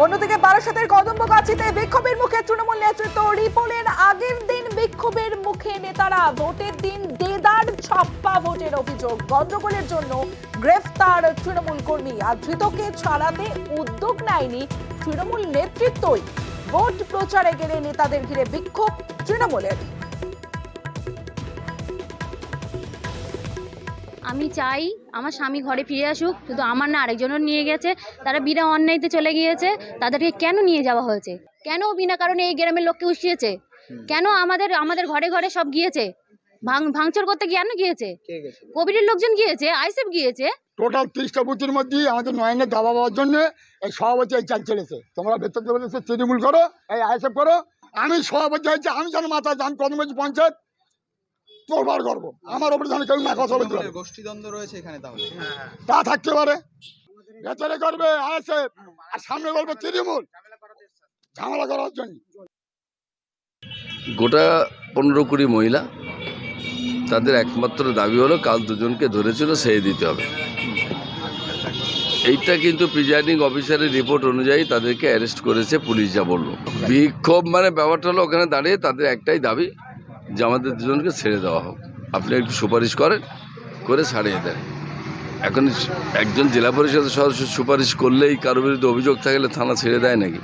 অন্যদিকে বারাসাতের কদম্বগাছিতে বিক্ষোভের মুখে তৃণমূল নেতৃত্ব। রিপোর্টের আগের দিন বিক্ষোভের মুখে নেতারা। ভোটের দিন দেদার ছাপ্পা ভোটের অভিযোগ। গন্ডগোলের জন্য গ্রেফতার তৃণমূল কর্মী। আর ধৃতকে ছাড়াতে উদ্যোগ নেয়নি তৃণমূল নেতৃত্বই। ভোট প্রচারে গেলে নেতাদের ঘিরে বিক্ষোভ তৃণমূলের। আমি চাই আমার স্বামী ঘরে ফিরে আসুক, শুধু আমার না আরেকজনও নিয়ে গেছে। তারা বিনা অন্যায়তে চলে গিয়েছে, তাদেরকে কেন নিয়ে যাওয়া হয়েছে? কেন বিনা কারণে এই গ্রামের লোককে উস্কিয়েছে? কেন আমাদের ঘরে ঘরে সব গিয়েছে? ভাঙচুর করতে কেন গিয়েছে? কবিরের লোকজন গিয়েছে, আইসএফ গিয়েছে। টোটাল 30টা বুথের মধ্যে আমাদের নয়নের দাবা পাওয়ার জন্য এই সভাপতি এই চাল চলেছে। তোমরা ভেতর বলেছে তৃণমূল করো, এই আইএসএফ করো। আমি সভাপতি হয়েছি, আমি যেন মাথায় যান কদমগঞ্জ পঞ্চায়েত তোলবার করবো। আমার ওপরে যেন কেউ না কথা বলতে পারে। গোষ্ঠীদ্বন্দ্ব রয়েছে এখানে, তাহলে তা থাকতে পারে। ভেতরে করবে আইএসএফ আর সামনে বলবে তৃণমূল, ঝামেলা করার জন্য। গোটা 15-20 মহিলা, তাদের একমাত্র দাবি হলো কাল দুজনকে ধরেছিল সেই দিতে হবে। এইটা কিন্তু প্রিজাইডিং অফিসারের রিপোর্ট অনুযায়ী তাদেরকে অ্যারেস্ট করেছে পুলিশ, যা বললো। বিক্ষোভ মানে ব্যাপারটা হলো ওখানে দাঁড়িয়ে তাদের একটাই দাবি যে আমাদের দুজনকে ছেড়ে দেওয়া হোক। আপনি একটু সুপারিশ করেন, করে ছাড়িয়ে দেন। এখন একজন জেলা পরিষদের সদস্য সুপারিশ করলেই কারোর বিরুদ্ধে অভিযোগ থাকলে থানা ছেড়ে দেয় নাকি?